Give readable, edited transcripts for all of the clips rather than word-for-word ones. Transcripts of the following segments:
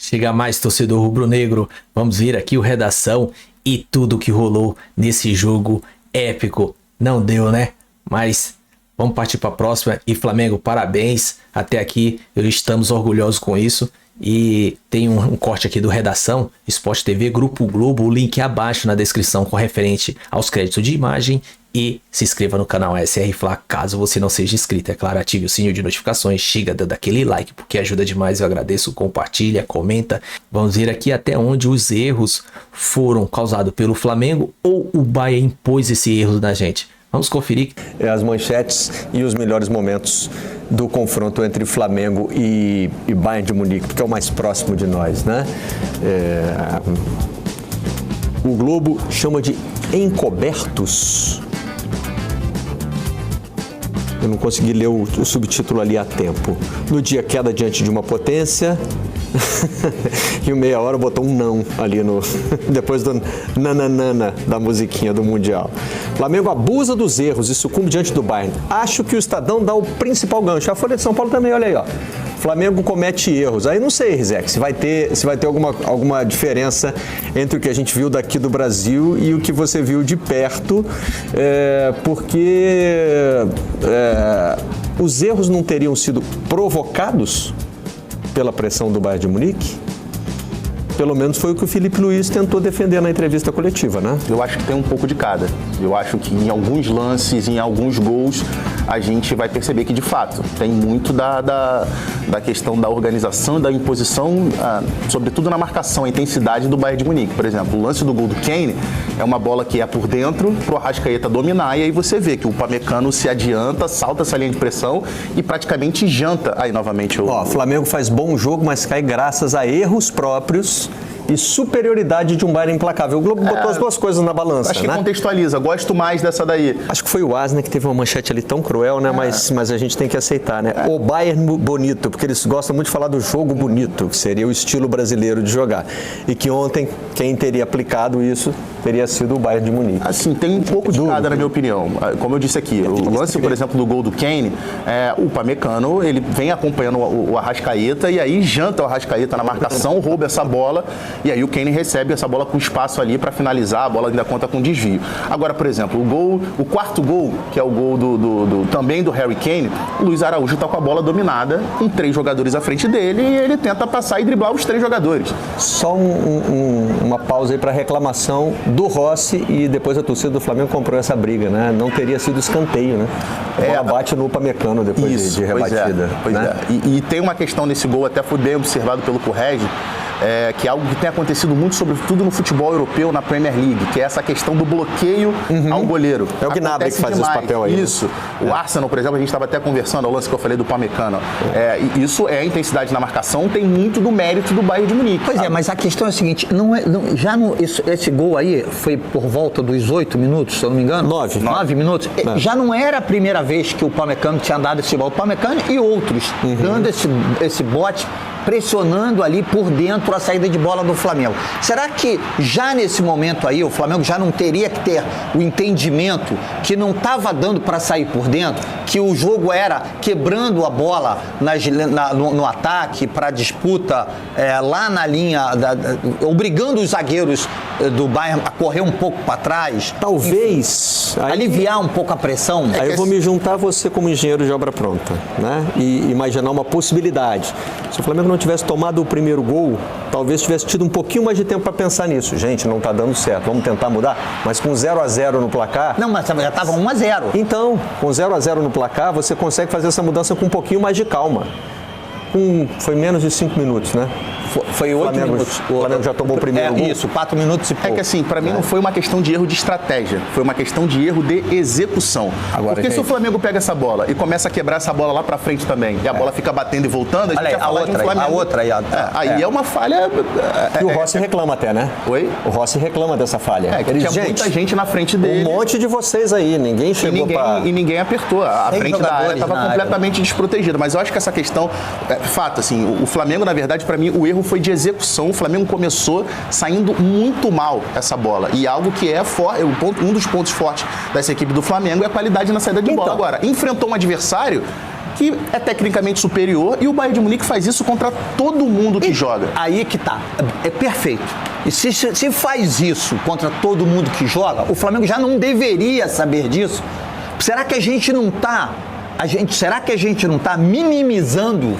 Chega mais, torcedor rubro-negro. Vamos ver aqui o Redação e tudo que rolou nesse jogo épico. Não deu, né? Mas vamos partir para a próxima. E Flamengo, parabéns. Até aqui estamos orgulhosos com isso. E tem um corte aqui do Redação, Sport TV, Grupo Globo. O link abaixo na descrição com referente aos créditos de imagem. E se inscreva no canal SR Fla, caso você não seja inscrito. É claro, ative o sininho de notificações, chega dando aquele like, porque ajuda demais, eu agradeço. Compartilha, comenta. Vamos ver aqui até onde os erros foram causados pelo Flamengo ou o Bayern impôs esse erro na gente. Vamos conferir. As manchetes e os melhores momentos do confronto entre Flamengo e Bayern de Munique, porque é o mais próximo de nós, né? O Globo chama de encobertos. Eu não consegui ler o subtítulo ali a tempo. No dia, queda diante de uma potência. E o meia hora botou um não ali no depois do nananana da musiquinha do Mundial. Flamengo abusa dos erros e sucumbe diante do Bayern. Acho que o Estadão dá o principal gancho. A Folha de São Paulo também, olha aí, ó. Flamengo comete erros. Aí não sei, Rizek, se vai ter alguma diferença entre o que a gente viu daqui do Brasil e o que você viu de perto, porque os erros não teriam sido provocados pela pressão do Bayern de Munique? Pelo menos foi o que o Felipe Luiz tentou defender na entrevista coletiva, né? Eu acho que tem um pouco de cada. Eu acho que em alguns lances, em alguns gols, a gente vai perceber que, de fato, tem muito da questão da organização, da imposição, sobretudo na marcação, a intensidade do Bayern de Munique. Por exemplo, o lance do gol do Kane é uma bola que é por dentro, pro Arrascaeta dominar, e aí você vê que o Upamecano se adianta, salta essa linha de pressão e praticamente janta aí novamente o... O Flamengo faz bom jogo, mas cai graças a erros próprios e superioridade de um Bayern implacável. O Globo botou as duas coisas na balança, acho que né? Contextualiza, gosto mais dessa daí. Acho que foi o Asner que teve uma manchete ali tão cruel, né? Mas a gente tem que aceitar, né? O Bayern bonito, porque eles gostam muito de falar do jogo bonito, que seria o estilo brasileiro de jogar. E que ontem, quem teria aplicado isso teria sido o Bayern de Munique. Assim, tem um pouco de cada, na minha opinião. Como eu disse aqui, o lance, por exemplo, do gol do Kane, o Upamecano, ele vem acompanhando o Arrascaeta e aí janta o Arrascaeta na marcação, rouba essa bola e aí o Kane recebe essa bola com espaço ali para finalizar, a bola ainda conta com desvio. Agora, por exemplo, o quarto gol, que é o gol também do Harry Kane, o Luiz Araújo está com a bola dominada, com 3 jogadores à frente dele e ele tenta passar e driblar os 3 jogadores. Só uma pausa aí para reclamação do Rossi e depois a torcida do Flamengo comprou essa briga, né? Não teria sido escanteio, né? A bola bate no Upamecano depois de rebatida. Pois é. E tem uma questão nesse gol, até foi bem observado pelo Correge, que é algo que tem acontecido muito, sobretudo no futebol europeu, na Premier League, que é essa questão do bloqueio ao goleiro. É o Gnabry que faz esse papel aí. Isso. O Arsenal, por exemplo, a gente estava até conversando, ao lance que eu falei do Upamecano. Isso é a intensidade na marcação, tem muito do mérito do Bayern de Munique. Pois é, mas a questão é a seguinte, esse gol aí foi por volta dos 8 minutos, se eu não me engano? 9 minutos. Já não era a primeira vez que o Upamecano tinha dado esse gol. O Upamecano e outros dando esse bote, pressionando ali por dentro a saída de bola do Flamengo. Será que já nesse momento aí o Flamengo já não teria que ter o entendimento que não estava dando para sair por dentro, que o jogo era quebrando a bola no ataque para disputa lá na linha, obrigando os zagueiros do Bayern a correr um pouco para trás? Talvez. Aliviar um pouco a pressão? Aí eu vou me juntar a você como engenheiro de obra pronta, né? E imaginar uma possibilidade. Se o Flamengo não tivesse tomado o primeiro gol, talvez tivesse tido um pouquinho mais de tempo para pensar nisso. Gente, não está dando certo, vamos tentar mudar. Mas com 0-0 no placar... Não, mas já estava 1-0. Então, com 0-0 no placar, você consegue fazer essa mudança com um pouquinho mais de calma. Foi menos de 5 minutos, né? Foi 8 minutos. O Flamengo já tomou o primeiro gol. Isso, 4 minutos e pouco. É que assim, para mim não foi uma questão de erro de estratégia, foi uma questão de erro de execução. Agora, porque se o Flamengo pega essa bola e começa a quebrar essa bola lá para frente também, e a bola fica batendo e voltando, a gente vai falar de um Flamengo. A outra aí. Aí é uma falha... E o Rossi reclama até, né? Oi? O Rossi reclama dessa falha. Tinha muita gente na frente dele. Um monte de vocês aí, ninguém chegou E ninguém apertou. A frente da área estava completamente desprotegida. Mas eu acho que essa questão... fato, assim, o Flamengo, na verdade, para mim, o erro foi de execução. O Flamengo começou saindo muito mal essa bola. E algo que é um dos pontos fortes dessa equipe do Flamengo é a qualidade na saída de bola. Agora, enfrentou um adversário que é tecnicamente superior, e o Bayern de Munique faz isso contra todo mundo que joga. Aí que tá, é perfeito. E se faz isso contra todo mundo que joga, o Flamengo já não deveria saber disso. Será que a gente não tá minimizando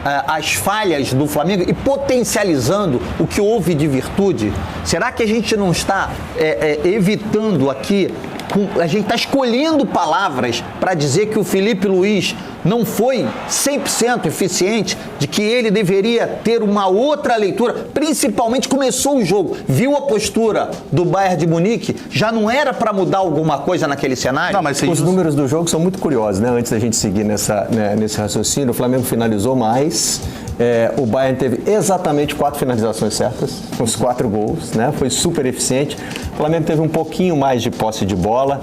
as falhas do Flamengo e potencializando o que houve de virtude? Será que a gente não está evitando aqui, a gente está escolhendo palavras para dizer que o Felipe Luiz não foi 100% eficiente, de que ele deveria ter uma outra leitura, principalmente começou o jogo, viu a postura do Bayern de Munique, já não era para mudar alguma coisa naquele cenário? Não, mas os números do jogo são muito curiosos, né? Antes da gente seguir nesse raciocínio, o Flamengo finalizou mais, o Bayern teve exatamente 4 finalizações certas, os 4 gols, né? Foi super eficiente. O Flamengo teve um pouquinho mais de posse de bola,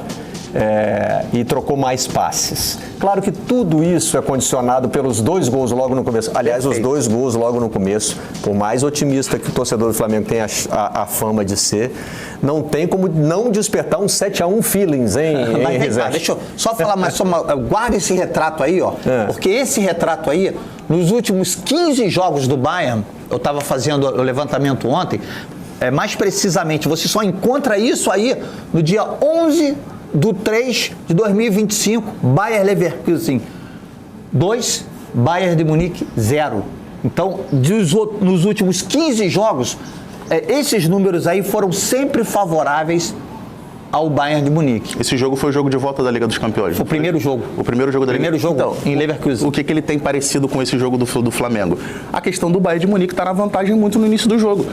e trocou mais passes. Claro que tudo isso é condicionado pelos 2 gols logo no começo. Aliás, os 2 gols logo no começo, por mais otimista que o torcedor do Flamengo tem a fama de ser, não tem como não despertar um 7-1 feelings, hein? Deixa eu só falar mais, guarda esse retrato aí, ó, porque esse retrato aí, nos últimos 15 jogos do Bayern, eu estava fazendo o levantamento ontem, mais precisamente, você só encontra isso aí no dia 11/3/2025, Bayer Leverkusen 2, Bayern de Munique 0. Então, nos últimos 15 jogos, esses números aí foram sempre favoráveis ao Bayern de Munique. Esse jogo foi o jogo de volta da Liga dos Campeões. Foi o primeiro jogo. O primeiro jogo da Liga. Então, em Leverkusen. O que ele tem parecido com esse jogo do Flamengo? A questão do Bayern de Munique está na vantagem muito no início do jogo.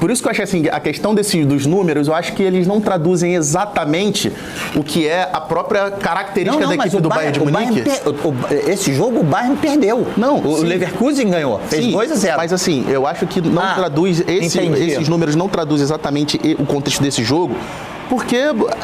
Por isso que eu achei assim, a questão dos números, eu acho que eles não traduzem exatamente o que é a própria característica da equipe do Bayern de Munique. Esse jogo o Bayern perdeu. O Leverkusen ganhou, fez 2-0. Mas assim, eu acho que não traduz, esses números não traduzem exatamente o contexto desse jogo, porque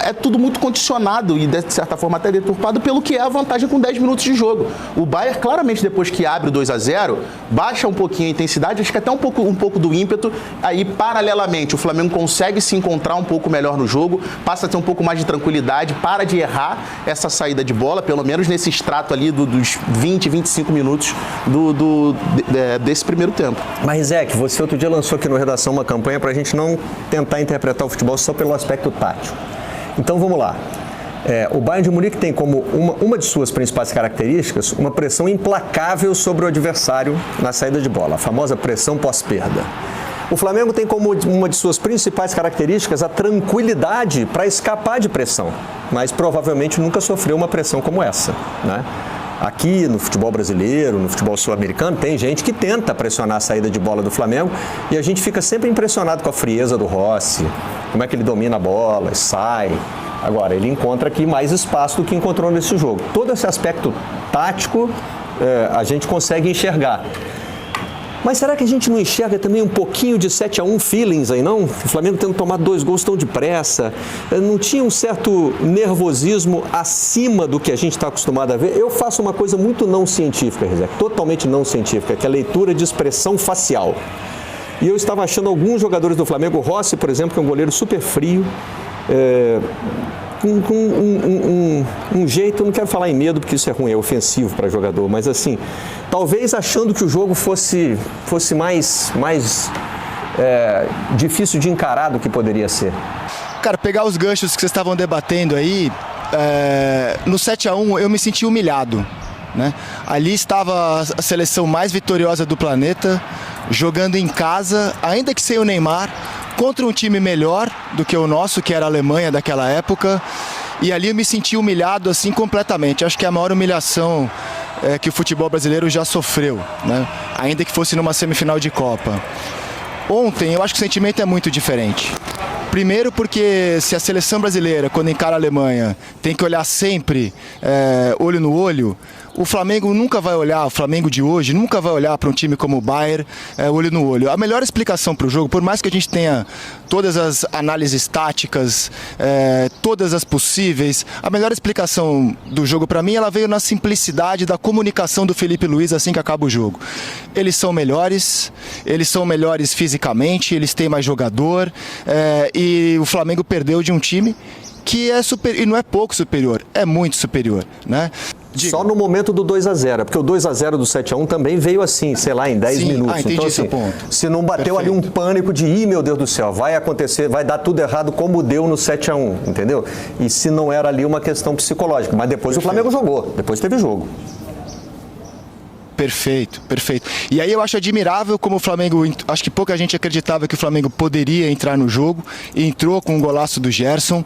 é tudo muito condicionado e, de certa forma, até deturpado pelo que é a vantagem com 10 minutos de jogo. O Bayern, claramente, depois que abre o 2-0, baixa um pouquinho a intensidade, acho que até um pouco do ímpeto. Aí, paralelamente, o Flamengo consegue se encontrar um pouco melhor no jogo, passa a ter um pouco mais de tranquilidade, para de errar essa saída de bola, pelo menos nesse extrato ali dos 20, 25 minutos desse primeiro tempo. Mas, Zé, você outro dia lançou aqui no Redação uma campanha para a gente não tentar interpretar o futebol só pelo aspecto tático. Então vamos lá. O Bayern de Munique tem como uma de suas principais características uma pressão implacável sobre o adversário na saída de bola, a famosa pressão pós-perda. O Flamengo tem como uma de suas principais características a tranquilidade para escapar de pressão, mas provavelmente nunca sofreu uma pressão como essa, né? Aqui no futebol brasileiro, no futebol sul-americano, tem gente que tenta pressionar a saída de bola do Flamengo e a gente fica sempre impressionado com a frieza do Rossi, como é que ele domina a bola, sai. Agora, ele encontra aqui mais espaço do que encontrou nesse jogo. Todo esse aspecto tático a gente consegue enxergar. Mas será que a gente não enxerga também um pouquinho de 7-1 feelings aí, não? O Flamengo tendo tomado 2 gols tão depressa, não tinha um certo nervosismo acima do que a gente está acostumado a ver? Eu faço uma coisa muito não científica, Rizek, totalmente não científica, que é a leitura de expressão facial. E eu estava achando alguns jogadores do Flamengo, o Rossi, por exemplo, que é um goleiro super frio, com um jeito, eu não quero falar em medo porque isso é ruim, é ofensivo para jogador, mas assim, talvez achando que o jogo fosse mais difícil de encarar do que poderia ser. Cara, pegar os ganchos que vocês estavam debatendo aí, no 7-1 eu me senti humilhado, né? Ali estava a seleção mais vitoriosa do planeta, jogando em casa, ainda que sem o Neymar, contra um time melhor do que o nosso, que era a Alemanha daquela época, e ali eu me senti humilhado assim completamente. Acho que é a maior humilhação que o futebol brasileiro já sofreu, né? Ainda que fosse numa semifinal de Copa. Ontem eu acho que o sentimento é muito diferente. Primeiro porque se a seleção brasileira, quando encara a Alemanha, tem que olhar sempre olho no olho, o Flamengo nunca vai olhar, o Flamengo de hoje nunca vai olhar para um time como o Bayern olho no olho. A melhor explicação para o jogo, por mais que a gente tenha todas as análises táticas, todas as possíveis, a melhor explicação do jogo para mim, ela veio na simplicidade da comunicação do Felipe Luiz assim que acaba o jogo. Eles são melhores fisicamente, eles têm mais jogador, e o Flamengo perdeu de um time que é superior, e não é pouco superior, é muito superior, né? Só no momento do 2-0, porque o 2-0 do 7-1 também veio assim, sei lá, em 10 minutos. Entendi então, esse assim, ponto. se não bateu ali um pânico de, meu Deus do céu, vai acontecer, vai dar tudo errado como deu no 7-1, entendeu? E se não era ali uma questão psicológica, mas depois o Flamengo jogou, depois teve jogo. Perfeito. E aí eu acho admirável como o Flamengo, acho que pouca gente acreditava que o Flamengo poderia entrar no jogo, e entrou com um golaço do Gerson.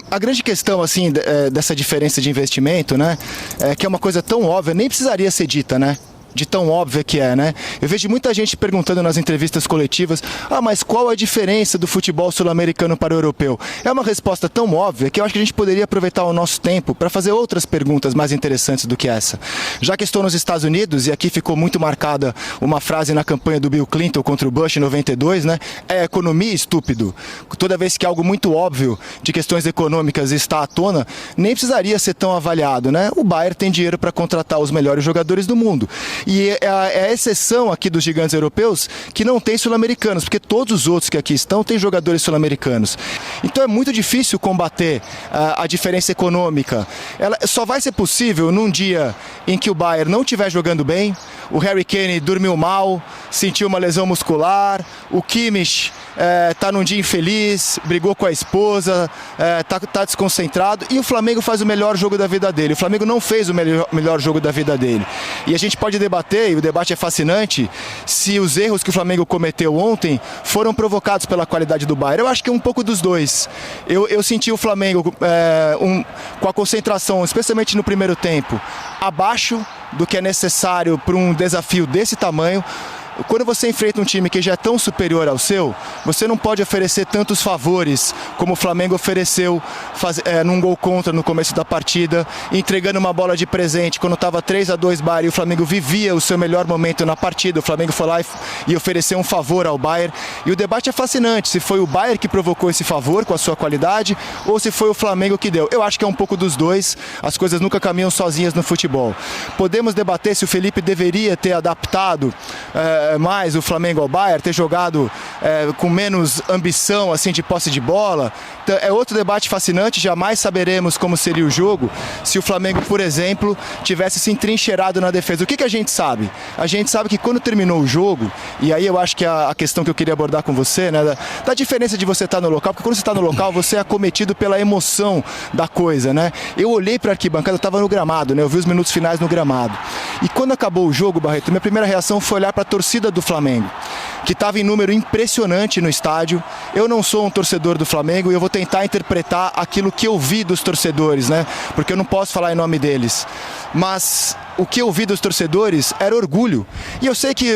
A grande questão, assim, dessa diferença de investimento, né, é que é uma coisa tão óbvia, nem precisaria ser dita, né? De tão óbvia que é, né? Eu vejo muita gente perguntando nas entrevistas coletivas, mas qual a diferença do futebol sul-americano para o europeu? É uma resposta tão óbvia que eu acho que a gente poderia aproveitar o nosso tempo para fazer outras perguntas mais interessantes do que essa. Já que estou nos Estados Unidos, e aqui ficou muito marcada uma frase na campanha do Bill Clinton contra o Bush em 92, né? É economia, estúpido. Toda vez que algo muito óbvio de questões econômicas está à tona, nem precisaria ser tão avaliado, né? O Bayern tem dinheiro para contratar os melhores jogadores do mundo. E é a exceção aqui dos gigantes europeus que não tem sul-americanos, porque todos os outros que aqui estão têm jogadores sul-americanos. Então é muito difícil combater a diferença econômica. Ela só vai ser possível num dia em que o Bayern não estiver jogando bem, o Harry Kane dormiu mal, sentiu uma lesão muscular, o Kimmich tá num dia infeliz, brigou com a esposa, tá desconcentrado, e o Flamengo faz o melhor jogo da vida dele. O Flamengo não fez o melhor jogo da vida dele. E a gente pode debater, e o debate é fascinante, se os erros que o Flamengo cometeu ontem foram provocados pela qualidade do Bayern. Eu acho que é um pouco dos dois. Eu senti o Flamengo com a concentração, especialmente no primeiro tempo, abaixo do que é necessário para um desafio desse tamanho. Quando você enfrenta um time que já é tão superior ao seu, você não pode oferecer tantos favores como o Flamengo ofereceu num gol contra no começo da partida, entregando uma bola de presente quando estava 3-2 Bayern e o Flamengo vivia o seu melhor momento na partida. O Flamengo foi lá e ofereceu um favor ao Bayern. E o debate é fascinante, se foi o Bayern que provocou esse favor com a sua qualidade ou se foi o Flamengo que deu. Eu acho que é um pouco dos dois, as coisas nunca caminham sozinhas no futebol. Podemos debater se o Felipe deveria ter adaptado mais o Flamengo ao Bayern, ter jogado com menos ambição assim de posse de bola. Então, é outro debate fascinante. Jamais saberemos como seria o jogo se o Flamengo, por exemplo, tivesse se entrincheirado na defesa. O que a gente sabe? A gente sabe que quando terminou o jogo, e aí eu acho que a questão que eu queria abordar com você, né, da diferença de você estar no local, porque quando você está no local, você é acometido pela emoção da coisa, né? Eu olhei para a arquibancada, eu estava no gramado, né? Eu vi os minutos finais no gramado. E quando acabou o jogo, Barreto, minha primeira reação foi olhar para a torcida do Flamengo, que estava em número impressionante no estádio. Eu não sou um torcedor do Flamengo e eu vou tentar interpretar aquilo que eu vi dos torcedores, né? Porque eu não posso falar em nome deles. Mas o que eu vi dos torcedores era orgulho. E eu sei que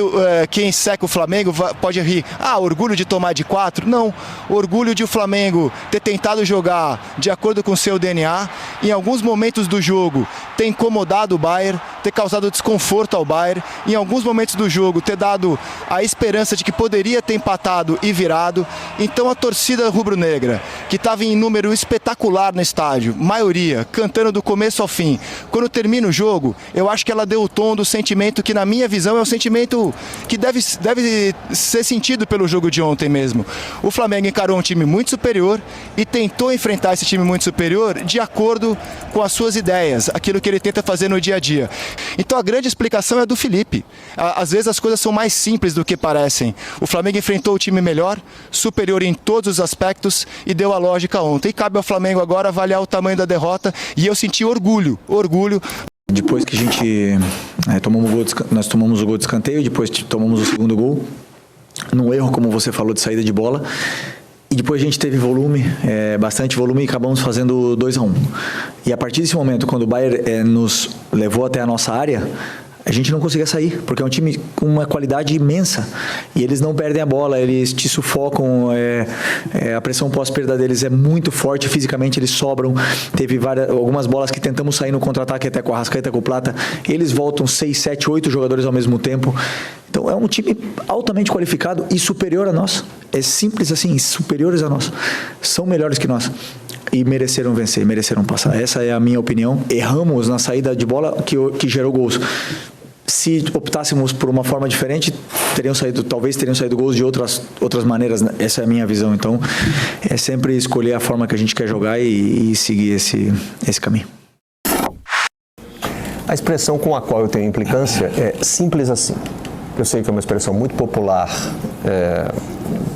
quem seca o Flamengo pode rir. Orgulho de tomar de 4? Não. Orgulho de o Flamengo ter tentado jogar de acordo com o seu DNA. Em alguns momentos do jogo, ter incomodado o Bayern, ter causado desconforto ao Bayern. Em alguns momentos do jogo, ter dado a esperança de que poderia ter empatado e virado. Então a torcida rubro-negra, que estava em número espetacular no estádio, maioria, cantando do começo ao fim, quando termina o jogo, eu acho que ela deu o tom do sentimento que, na minha visão, é um sentimento que deve ser sentido pelo jogo de ontem mesmo. O Flamengo encarou um time muito superior e tentou enfrentar esse time muito superior de acordo com as suas ideias, aquilo que ele tenta fazer no dia a dia. Então a grande explicação é do Felipe. Às vezes as coisas são mais simples do que parecem. O Flamengo enfrentou o time melhor, superior em todos os aspectos e deu a lógica ontem. E cabe ao Flamengo agora avaliar o tamanho da derrota, e eu senti orgulho. Depois que a gente nós tomamos o gol de escanteio, depois tomamos o segundo gol, num erro, como você falou, de saída de bola. E depois a gente teve bastante volume, e acabamos fazendo 2-1. E a partir desse momento, quando o Bayern nos levou até a nossa área, a gente não conseguia sair, porque é um time com uma qualidade imensa. E eles não perdem a bola, eles te sufocam, a pressão pós-perda deles é muito forte, fisicamente eles sobram. Teve algumas bolas que tentamos sair no contra-ataque, até com a Arrascaeta, com o Plata. Eles voltam 6, 7, 8 jogadores ao mesmo tempo. Então é um time altamente qualificado e superior a nós. É simples assim, superiores a nós. São melhores que nós. E mereceram vencer, mereceram passar. Essa é a minha opinião. Erramos na saída de bola que gerou gols. Se optássemos por uma forma diferente, talvez teriam saído gols de outras maneiras. Essa é a minha visão. Então, é sempre escolher a forma que a gente quer jogar e seguir esse caminho. A expressão com a qual eu tenho implicância é simples assim. Eu sei que é uma expressão muito popular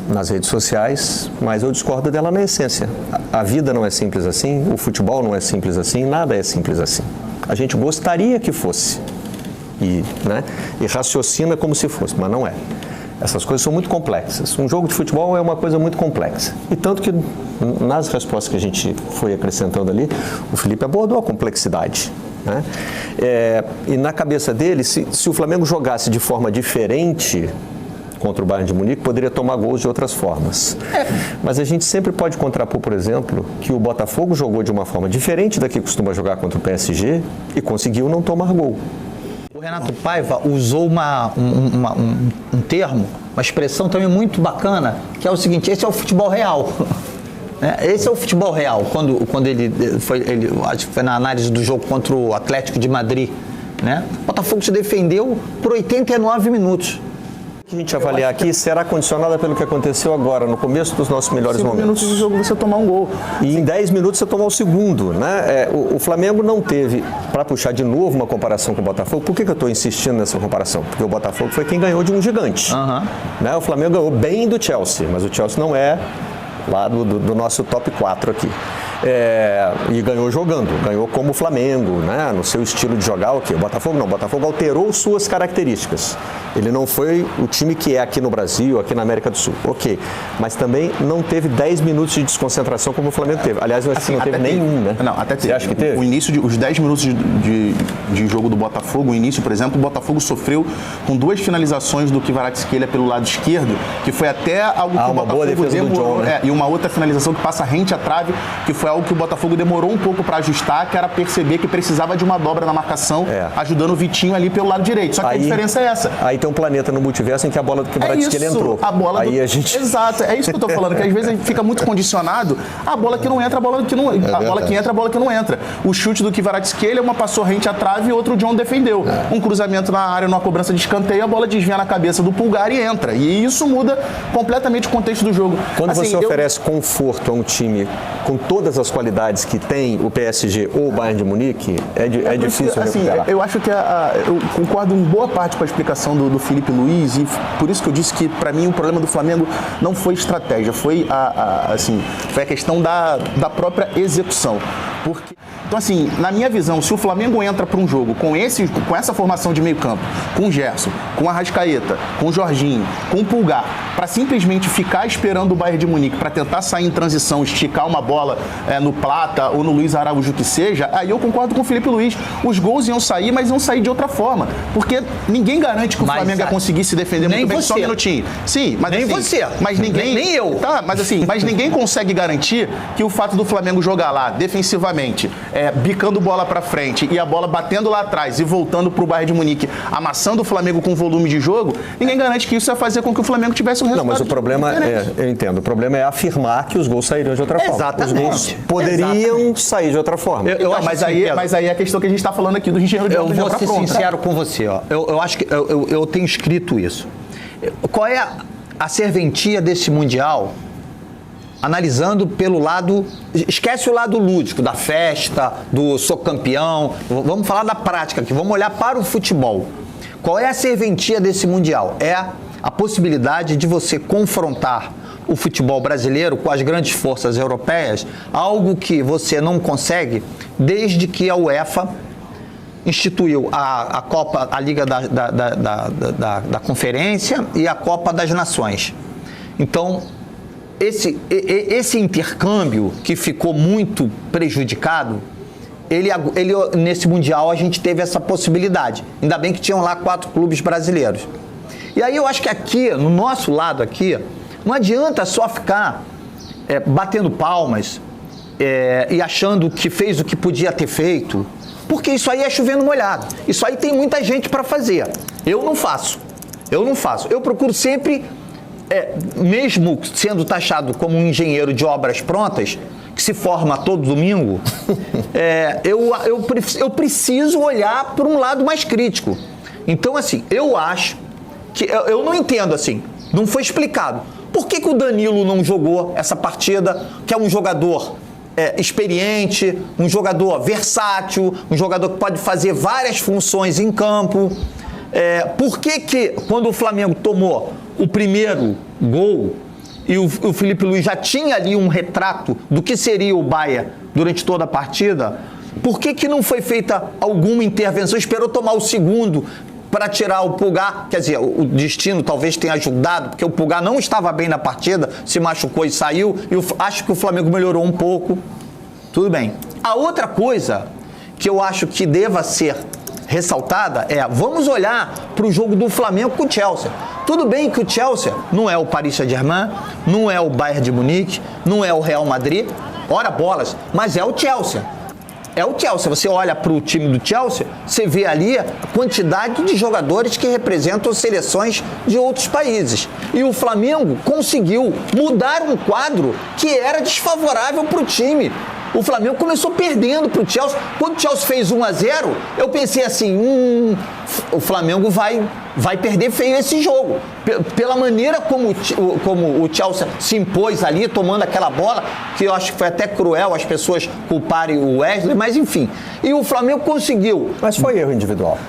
nas redes sociais, mas eu discordo dela na essência. A vida não é simples assim, o futebol não é simples assim, nada é simples assim. A gente gostaria que fosse e raciocina como se fosse, mas não é. Essas coisas são muito complexas. Um jogo de futebol é uma coisa muito complexa. E tanto que nas respostas que a gente foi acrescentando ali, o Felipe abordou a complexidade. Né? E na cabeça dele, se o Flamengo jogasse de forma diferente contra o Bayern de Munique, poderia tomar gols de outras formas. Mas a gente sempre pode contrapor, por exemplo, que o Botafogo jogou de uma forma diferente da que costuma jogar contra o PSG e conseguiu não tomar gol. O Renato Paiva usou um termo, uma expressão também muito bacana, que é o seguinte: esse é o futebol real. Esse é o futebol real. Quando ele acho que foi na análise do jogo contra o Atlético de Madrid, né? O Botafogo se defendeu por 89 minutos. O que a gente avaliar aqui será condicionada pelo que aconteceu agora, no começo dos nossos melhores momentos. 5 minutos do jogo você tomar um gol. E em 10 minutos você tomar o segundo. Né? O Flamengo não teve, para puxar de novo uma comparação com o Botafogo, por que eu estou insistindo nessa comparação? Porque o Botafogo foi quem ganhou de um gigante. Né? O Flamengo ganhou bem do Chelsea, mas o Chelsea não é lá do nosso top 4 aqui. E ganhou jogando, ganhou como o Flamengo, né? No seu estilo de jogar, o quê? O Botafogo não, o Botafogo alterou suas características. Ele não foi o time que é aqui no Brasil, aqui na América do Sul, ok. Mas também não teve 10 minutos de desconcentração como o Flamengo teve. Aliás, eu acho que não teve nenhum, né? Não, até teve. Você acha que teve? Os 10 minutos de jogo do Botafogo, o início, por exemplo, o Botafogo sofreu com 2 finalizações do Kvaratskhelia pelo lado esquerdo, que foi até algo que o uma boa Botafogo defesa do John, né? E uma outra finalização que passa rente à trave, que foi algo que o Botafogo demorou um pouco para ajustar, que era perceber que precisava de uma dobra na marcação, ajudando o Vitinho ali pelo lado direito. Só que a diferença é essa. Aí tem um planeta no multiverso em que a bola do Kvaratskhelia entrou. A bola aí do... a gente... Exato, é isso que eu tô falando, que às vezes a gente fica muito condicionado a bola que não entra, a bola que não entra, a bola que não entra. O chute do Kvaratskhelia, uma passou rente à trave e outro o John defendeu. Um cruzamento na área, numa cobrança de escanteio, a bola desvia na cabeça do Pulgar e entra. E isso muda completamente o contexto do jogo. Quando você oferece conforto a um time com todas as qualidades que tem o PSG ou o Bayern de Munique, é difícil recuperar. Eu acho que eu concordo em boa parte com a explicação do Felipe Luiz, e por isso que eu disse que, para mim, o problema do Flamengo não foi estratégia, foi a questão da própria execução. Então, assim, na minha visão, se o Flamengo entra para um jogo com essa formação de meio campo, com o Gerson, com o Arrascaeta, com o Jorginho, com o Pulgar, para simplesmente ficar esperando o Bayern de Munique para tentar sair em transição, esticar uma bola no Plata ou no Luiz Araújo, que seja, aí eu concordo com o Felipe Luiz. Os gols iam sair, mas iam sair de outra forma. Porque ninguém garante que o Flamengo ia conseguir se defender muito bem. Só um minutinho. Sim, mas nem assim, você. Mas ninguém... Nem eu. Tá, mas ninguém consegue garantir que o fato do Flamengo jogar lá, defensivamente, bicando bola pra frente e a bola batendo lá atrás e voltando pro Bayern de Munique, amassando o Flamengo com volume de jogo, ninguém garante que isso ia fazer com que o Flamengo tivesse um resultado. Não, mas o problema eu entendo, o problema é afirmar que os gols saíram de outra forma. Exatamente. Os gols poderiam sair de outra forma. Mas aí é a questão que a gente está falando aqui do engenheiro de Eu vou ser sincero com você, ó. Eu acho que eu tenho escrito isso. Qual é a serventia desse Mundial? Analisando pelo lado... Esquece o lado lúdico, da festa, do sou campeão. Vamos falar da prática aqui, vamos olhar para o futebol. Qual é a serventia desse Mundial? É a possibilidade de você confrontar o futebol brasileiro com as grandes forças europeias, algo que você não consegue desde que a UEFA instituiu a Copa, a Liga da Conferência e a Copa das Nações. Então, esse intercâmbio que ficou muito prejudicado, nesse Mundial a gente teve essa possibilidade. Ainda bem que tinham lá 4 clubes brasileiros. E aí eu acho que aqui, no nosso lado aqui, não adianta só ficar batendo palmas e achando que fez o que podia ter feito, porque isso aí é chovendo molhado. Isso aí tem muita gente para fazer. Eu não faço. Eu procuro sempre, mesmo sendo taxado como um engenheiro de obras prontas, que se forma todo domingo, eu preciso olhar para um lado mais crítico. Então, assim, eu acho que... Eu não entendo, assim, não foi explicado. Por que o Danilo não jogou essa partida, que é um jogador experiente, um jogador versátil, um jogador que pode fazer várias funções em campo. Por que quando o Flamengo tomou o primeiro gol e o Felipe Luiz já tinha ali um retrato do que seria o Bayern durante toda a partida, por que não foi feita alguma intervenção, esperou tomar o segundo para tirar o Pulgar? Quer dizer, o destino talvez tenha ajudado, porque o Pulgar não estava bem na partida, se machucou e saiu, e acho que o Flamengo melhorou um pouco. Tudo bem. A outra coisa que eu acho que deva ser ressaltada vamos olhar para o jogo do Flamengo com o Chelsea. Tudo bem que o Chelsea não é o Paris Saint-Germain, não é o Bayern de Munique, não é o Real Madrid, ora bolas, mas é o Chelsea. É o Chelsea. Você olha para o time do Chelsea, você vê ali a quantidade de jogadores que representam seleções de outros países. E o Flamengo conseguiu mudar um quadro que era desfavorável para o time. O Flamengo começou perdendo para o Chelsea. Quando o Chelsea fez 1-0, eu pensei assim, o Flamengo vai perder feio esse jogo. Pela maneira como o Chelsea se impôs ali, tomando aquela bola, que eu acho que foi até cruel as pessoas culparem o Wesley, mas enfim. E o Flamengo conseguiu. Mas foi erro individual.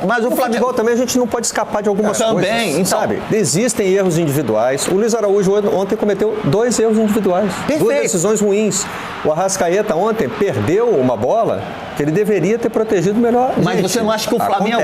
Mas o Flamengo futebol também a gente não pode escapar de algumas coisas. Também, então, sabe? Existem erros individuais. O Luiz Araújo ontem cometeu 2 erros individuais. Perfeito. 2 decisões ruins. O Arrascaeta ontem perdeu uma bola que ele deveria ter protegido melhor. Mas você não acha que o Flamengo,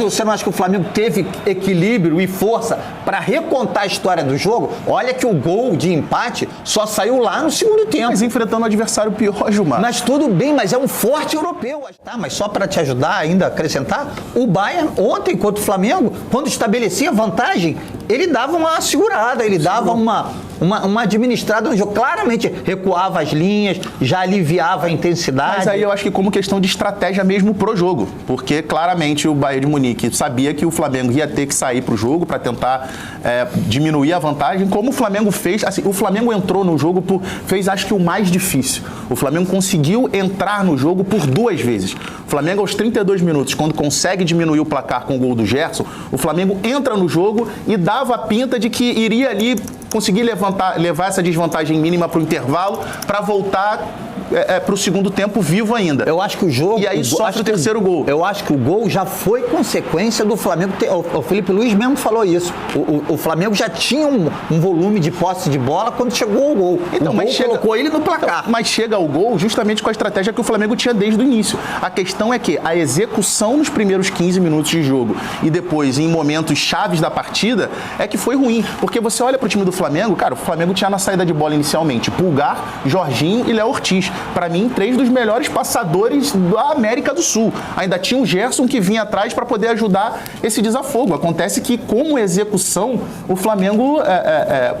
você não acha que o Flamengo teve equilíbrio e força para recontar a história do jogo? Olha que o gol de empate só saiu lá no segundo tempo. Mas enfrentando um adversário pior, Gilmar. Mas tudo bem, mas é um forte europeu. Tá, mas só para te ajudar ainda a acrescentar, o Bayern ontem contra o Flamengo, quando estabelecia vantagem, ele dava uma segurada, ele dava uma administrada no jogo. Claramente recuava as linhas, já aliviava a intensidade. Mas aí eu acho que como questão de estratégia mesmo pro jogo, porque claramente o Bayern de Munique sabia que o Flamengo ia ter que sair pro jogo para tentar diminuir a vantagem, como o Flamengo fez. Assim, o Flamengo entrou no jogo fez acho que o mais difícil. O Flamengo conseguiu entrar no jogo por 2 vezes. O Flamengo aos 32 minutos, quando consegue diminuir o placar com o gol do Gerson, o Flamengo entra no jogo e dava a pinta de que iria ali conseguir levar essa desvantagem mínima para o intervalo para voltar para o segundo tempo vivo ainda. Eu acho que o jogo... E aí sofre o terceiro gol. Eu acho que o gol já foi consequência do Flamengo ter... O Felipe Luiz mesmo falou isso. O Flamengo já tinha um volume de posse de bola quando chegou o gol. Então, o gol colocou ele no placar. Mas chega ao gol justamente com a estratégia que o Flamengo tinha desde o início. A questão é que a execução nos primeiros 15 minutos de jogo e depois em momentos chaves da partida é que foi ruim. Porque você olha para o time do Flamengo, cara, o Flamengo tinha na saída de bola inicialmente Pulgar, Jorginho e Léo Ortiz. Para mim, 3 dos melhores passadores da América do Sul. Ainda tinha o Gerson que vinha atrás para poder ajudar esse desafogo. Acontece que, como execução, o Flamengo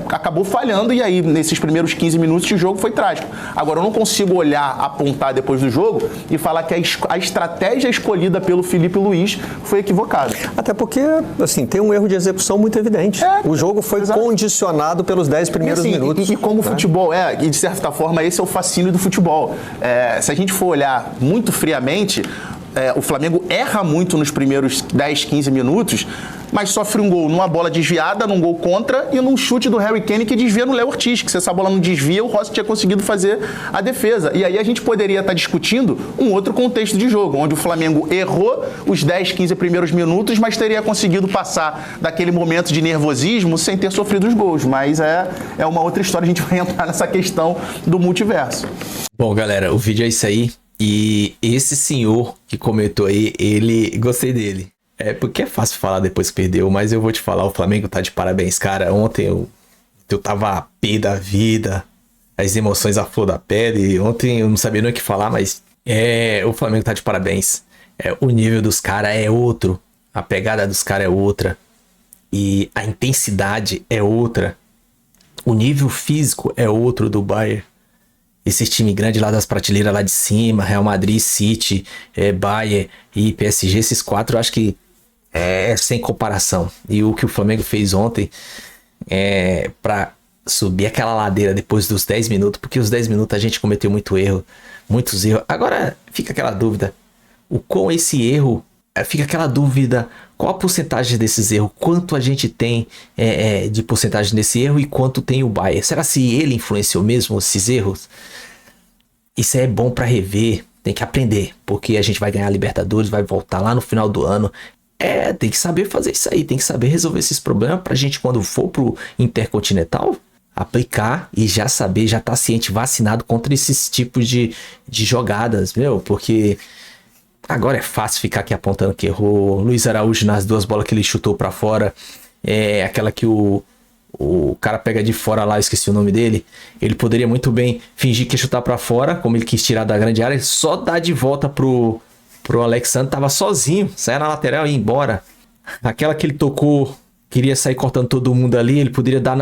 acabou falhando e aí, nesses primeiros 15 minutos de jogo, foi trágico. Agora, eu não consigo olhar, apontar depois do jogo e falar que a estratégia escolhida pelo Felipe Luiz foi equivocada. Até porque, assim, tem um erro de execução muito evidente. O jogo foi condicionado pelos 10 primeiros minutos. E como o futebol e de certa forma, esse é o fascínio do futebol. Se a gente for olhar muito friamente, o Flamengo erra muito nos primeiros 10, 15 minutos, mas sofre um gol numa bola desviada, num gol contra e num chute do Harry Kane que desvia no Léo Ortiz, que se essa bola não desvia, o Rossi tinha conseguido fazer a defesa. E aí a gente poderia estar discutindo um outro contexto de jogo, onde o Flamengo errou os 10, 15 primeiros minutos, mas teria conseguido passar daquele momento de nervosismo sem ter sofrido os gols. Mas é uma outra história, a gente vai entrar nessa questão do multiverso. Bom, galera, o vídeo é isso aí. E esse senhor que comentou aí, gostei dele. Porque é fácil falar depois que perdeu, mas eu vou te falar, o Flamengo tá de parabéns, cara. Ontem eu tava a pé da vida, as emoções à flor da pele. Ontem eu não sabia nem o que falar, mas o Flamengo tá de parabéns. O nível dos caras é outro, a pegada dos caras é outra, e a intensidade é outra. O nível físico é outro do Bayern. Esse time grande lá das prateleiras lá de cima, Real Madrid, City, Bayern e PSG, esses 4 eu acho que é sem comparação. E o que o Flamengo fez ontem pra subir aquela ladeira depois dos 10 minutos, porque os 10 minutos a gente cometeu muitos erros. Agora fica aquela dúvida, com esse erro, fica aquela dúvida, qual a porcentagem desses erros, quanto a gente tem de porcentagem desse erro e quanto tem o Bayern. Será se ele influenciou mesmo esses erros? Isso é bom pra rever, tem que aprender, porque a gente vai ganhar a Libertadores, vai voltar lá no final do ano. Tem que saber fazer isso aí, tem que saber resolver esses problemas pra gente, quando for pro Intercontinental, aplicar e já saber, já tá ciente, vacinado contra esses tipos de jogadas, meu, porque agora é fácil ficar aqui apontando que errou. Luiz Araújo nas 2 bolas que ele chutou pra fora, aquela que o cara pega de fora lá, eu esqueci o nome dele, ele poderia muito bem fingir que ia chutar pra fora, como ele quis tirar da grande área, só dar de volta pro Alexandre, tava sozinho, saia na lateral e ir embora. Aquela que ele tocou, queria sair cortando todo mundo ali, ele poderia dar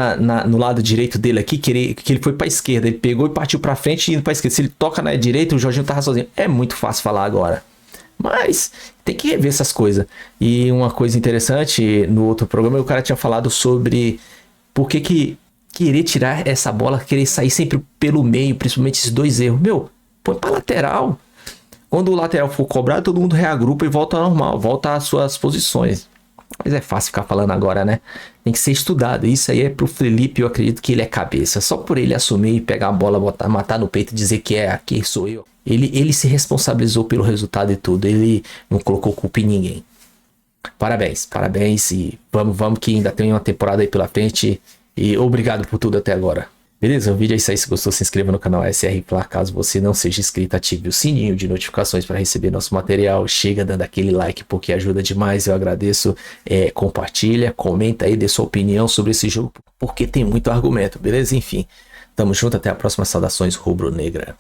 no lado direito dele aqui, que ele foi pra esquerda, ele pegou e partiu pra frente e indo pra esquerda. Se ele toca na direita, o Jorginho tava sozinho. É muito fácil falar agora, mas tem que rever essas coisas. E uma coisa interessante, no outro programa o cara tinha falado sobre por que querer tirar essa bola, querer sair sempre pelo meio, principalmente esses 2 erros. Meu, põe pra lateral. Quando o lateral for cobrado, todo mundo reagrupa e volta ao normal, volta às suas posições. Mas é fácil ficar falando agora, né? Tem que ser estudado. Isso aí é pro Felipe, eu acredito que ele é cabeça. Só por ele assumir e pegar a bola, matar no peito e dizer que aqui sou eu. Ele se responsabilizou pelo resultado e tudo. Ele não colocou culpa em ninguém. Parabéns e vamos que ainda tem uma temporada aí pela frente. E obrigado por tudo até agora. Beleza? O vídeo é isso aí. Se gostou, se inscreva no canal SR Fla. Caso você não seja inscrito, ative o sininho de notificações para receber nosso material. Chega dando aquele like porque ajuda demais. Eu agradeço. Compartilha, comenta aí, dê sua opinião sobre esse jogo, porque tem muito argumento, beleza? Enfim, tamo junto. Até a próxima. Saudações rubro-negra.